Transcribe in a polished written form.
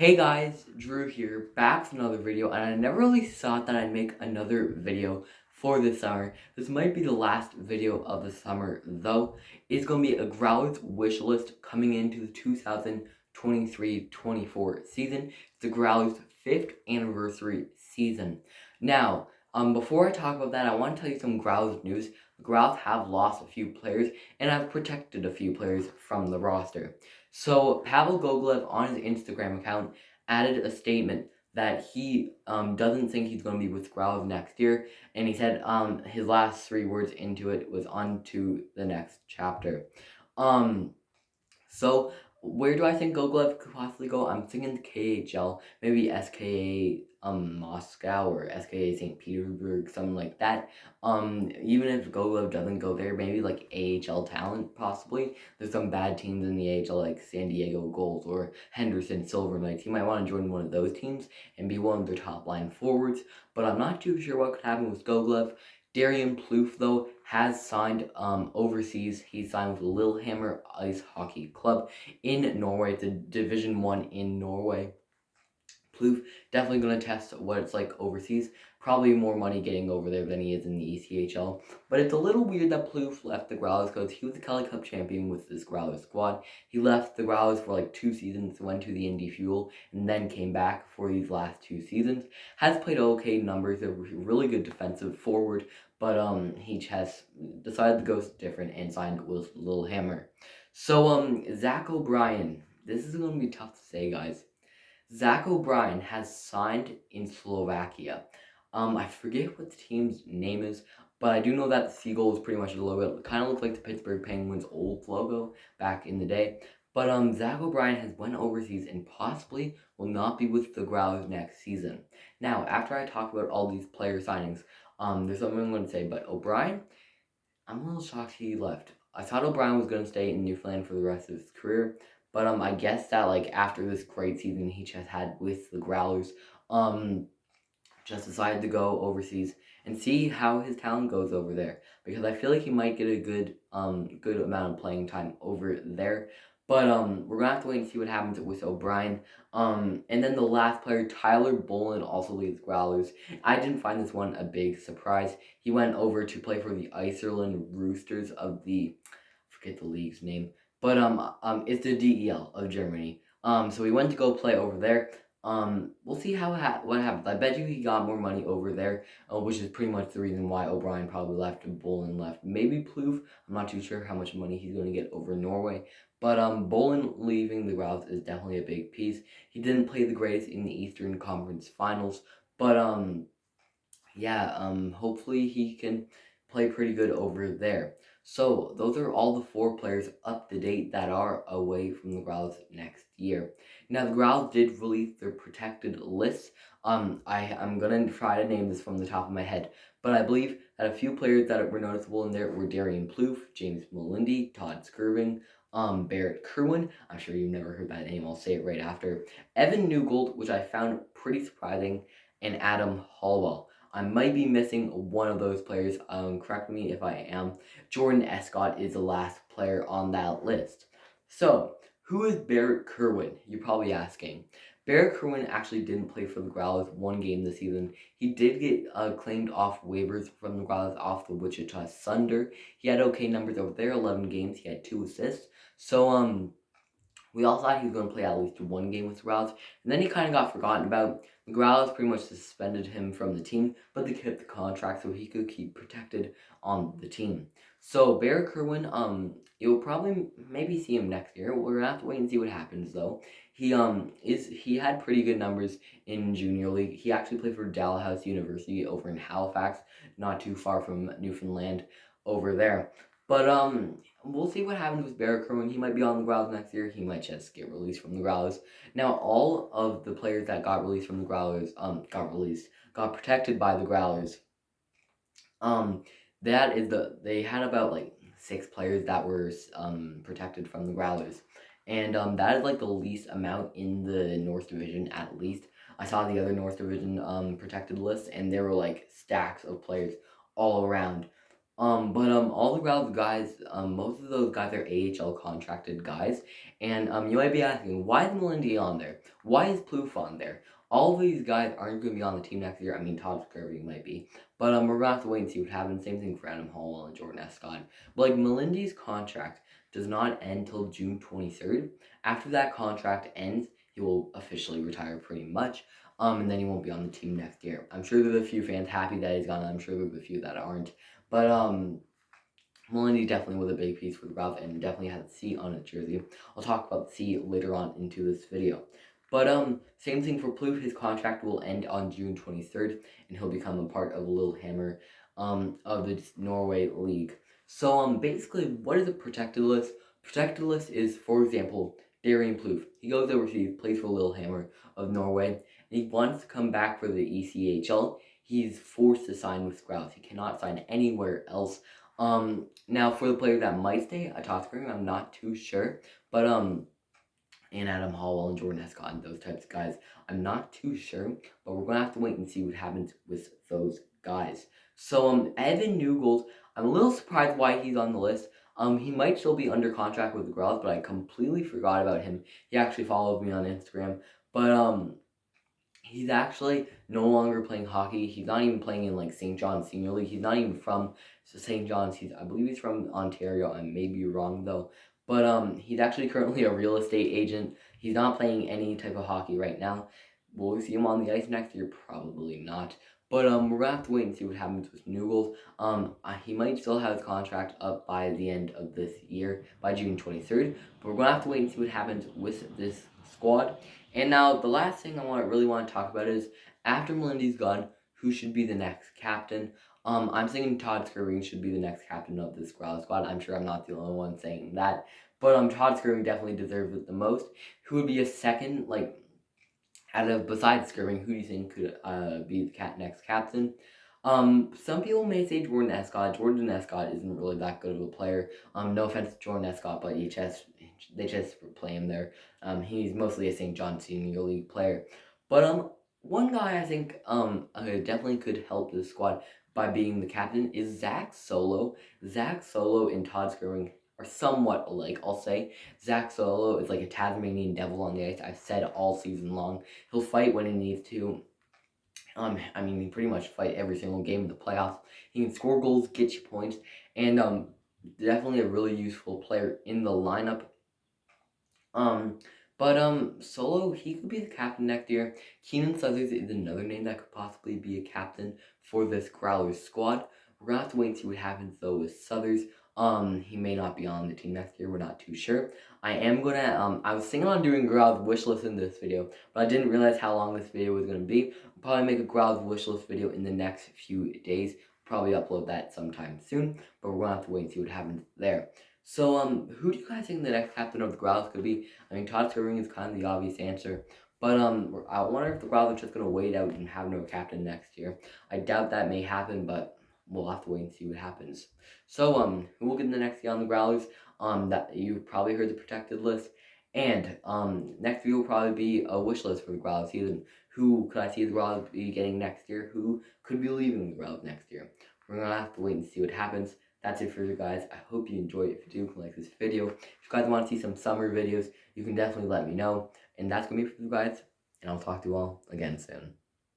Hey guys, Drew here, back with another video, and I never really thought that I'd make another video for this summer. This might be the last video of the summer, though. It's going to be a Growlers wish list coming into the 2023-24 season. It's the Growlers' 5th anniversary season. Now, before I talk about that, I want to tell you some Growlers news. The Growlers have lost a few players, and I've protected a few players from the roster. So Pavel Gogolev on his Instagram account added a statement that he doesn't think he's going to be with Growlers next year, and he said his last 3 words into it was "on to the next chapter." So where do I think Gogolev could possibly go? I'm thinking KHL, maybe SKA Moscow or SKA St. Petersburg, something like that. Even if Gogolev doesn't go there, maybe like AHL talent possibly. There's some bad teams in the AHL like San Diego Gulls or Henderson Silver Knights. He might want to join one of those teams and be one of their top line forwards, but I'm not too sure what could happen with Gogolev. Darian Plouffe, though, has signed overseas. He signed with Lillehammer Ice Hockey Club in Norway. It's a Division 1 in Norway. Plouffe definitely going to test what it's like overseas. Probably more money getting over there than he is in the ECHL. But it's a little weird that Plouffe left the Growlers because he was the Kelly Cup champion with this Growlers squad. He left the Growlers for like 2 seasons, went to the Indy Fuel, and then came back for these last 2 seasons. Has played okay numbers, a really good defensive forward, but he has decided to go different and signed with Lillehammer. So Zach O'Brien, this is going to be tough to say, guys. Zach O'Brien has signed in Slovakia. I forget what the team's name is, but I do know that the seagull is pretty much the logo. It kind of looks like the Pittsburgh Penguins' old logo back in the day. But Zach O'Brien has went overseas and possibly will not be with the Growlers next season. Now, after I talk about all these player signings, there's something I'm going to say. But O'Brien, I'm a little shocked he left. I thought O'Brien was going to stay in Newfoundland for the rest of his career. But I guess that like after this great season he just had with the Growlers, just decided to go overseas and see how his talent goes over there, because I feel like he might get a good amount of playing time over there. But we're gonna have to wait and see what happens with O'Brien. And then the last player, Tyler Bolin, also leaves Growlers. I didn't find this one a big surprise. He went over to play for the Iserlohn Roosters of the, I forget the league's name, but it's the DEL of Germany. So he went to go play over there. We'll see what happens. I bet you he got more money over there, which is pretty much the reason why O'Brien probably left and Bolin left. Maybe Plouffe. I'm not too sure how much money he's going to get over Norway. But Bolin leaving the Growlers is definitely a big piece. He didn't play the greatest in the Eastern Conference Finals, but hopefully he can play pretty good over there. So those are all the 4 players up to date that are away from the Growlers next year. Now the Growlers did release their protected list. I'm gonna try to name this from the top of my head, but I believe that a few players that were noticeable in there were Darian Plouffe, James Melindy, Todd Skirving, Barrett Kerwin. I'm sure you've never heard that name. I'll say it right after. Evan Newgold, which I found pretty surprising, and Adam Hallwell. I might be missing one of those players. Correct me if I am. Jordan Escott is the last player on that list. So, who is Barrett Kerwin? You're probably asking. Barrett Kerwin actually didn't play for the Growlers 1 game this season. He did get claimed off waivers from the Growlers off the Wichita Thunder. He had okay numbers over there, 11 games. He had 2 assists. So, we all thought he was going to play at least 1 game with the Growlers, and then he kind of got forgotten about. The Growlers pretty much suspended him from the team, but they kept the contract so he could keep protected on the team. So Barrett Kerwin, you'll probably maybe see him next year. We're gonna have to wait and see what happens though. He had pretty good numbers in junior league. He actually played for Dalhousie University over in Halifax, not too far from Newfoundland over there. But we'll see what happens with Barrett Kerwin. He might be on the Growlers next year. He might just get released from the Growlers. Now, all of the players that got released from the Growlers, got protected by the Growlers. They had about like 6 players that were protected from the Growlers. And that is like the least amount in the North Division, at least. I saw the other North Division protected list, and there were like stacks of players all around. All the Growlers guys, most of those guys are AHL contracted guys, and you might be asking, why is Melindy on there? why is Plouffe on there? All of these guys aren't going to be on the team next year. I mean, Todd Scurvy might be. But we're going to have to wait and see what happens. Same thing for Adam Hallwell and Jordan Escott. But, like, Melindy's contract does not end till June 23rd. After that contract ends, he will officially retire pretty much. And then he won't be on the team next year. I'm sure there's a few fans happy that he's gone. I'm sure there's a few that aren't. But, Melindy definitely was a big piece for the Growlers and definitely had a C on his jersey. I'll talk about the C later on into this video. But same thing for Plouffe. His contract will end on June 23rd, and he'll become a part of Lillehammer of the Norway League. So basically, what is a protected list? Protected list is, for example, Darian Plouffe. He goes overseas, plays for Lillehammer of Norway, and he wants to come back for the ECHL. He's forced to sign with Growlers. He cannot sign anywhere else. Now for the player that might stay, Todd Scurvy, I'm not too sure, but and Adam Hallwell and Jordan Escott and those types of guys, I'm not too sure, but we're gonna have to wait and see what happens with those guys. So Evan Newgles, I'm a little surprised why he's on the list. He might still be under contract with the Growlers, but I completely forgot about him. He actually follows me on Instagram, but he's actually no longer playing hockey. He's not even playing in like St. John's Senior League. He's not even from St. John's. I believe he's from Ontario. I may be wrong though. But he's actually currently a real estate agent. He's not playing any type of hockey right now. Will we see him on the ice next year? Probably not. But we're gonna have to wait and see what happens with Newgles. He might still have his contract up by the end of this year, by June 23rd. But we're gonna have to wait and see what happens with this squad. And now the last thing I really want to talk about is after Melindy's gone, who should be the next captain? I'm thinking Todd Scurvy should be the next captain of this Growler squad. I'm sure I'm not the only one saying that, but Todd Scurvy definitely deserves it the most. Who would be a second, like, besides Scurvy, who do you think could be the next captain? Some people may say Jordan Escott. Jordan Escott isn't really that good of a player. No offense to Jordan Escott, but they just play him there. He's mostly a St. John Senior League player. But one guy I think definitely could help this squad by being the captain is Zach Solo. Zach Solo and Todd Scurvy are somewhat alike, I'll say. Zach Solo is like a Tasmanian devil on the ice. I've said all season long. He'll fight when he needs to. I mean, he pretty much fight every single game in the playoffs. He can score goals, get you points, and definitely a really useful player in the lineup. But Solo, he could be the captain next year. Keenan Suthers is another name that could possibly be a captain for this Growlers squad. We're gonna have to wait and see what happens though with Suthers. He may not be on the team next year. We're not too sure. I am gonna I was thinking on doing Growlers wish list in this video, but I didn't realize how long this video was gonna be. I'll probably make a Growlers wish list video in the next few days. Probably upload that sometime soon, but we're gonna have to wait and see what happens there. So, who do you guys think the next captain of the Growlers could be? I mean, Todd Scurvy is kind of the obvious answer, but I wonder if the Growlers are just gonna wait out and have no captain next year. I doubt that may happen, but we'll have to wait and see what happens. So, who will get the next year on the Growlers? That you've probably heard the protected list, and next year will probably be a wish list for the Growlers season. Who could I see the Growlers be getting next year? Who could be leaving the Growlers next year? We're gonna have to wait and see what happens. That's it for you guys. I hope you enjoyed it. If you do, like this video. If you guys want to see some summer videos, you can definitely let me know. And that's going to be for you guys. And I'll talk to you all again soon.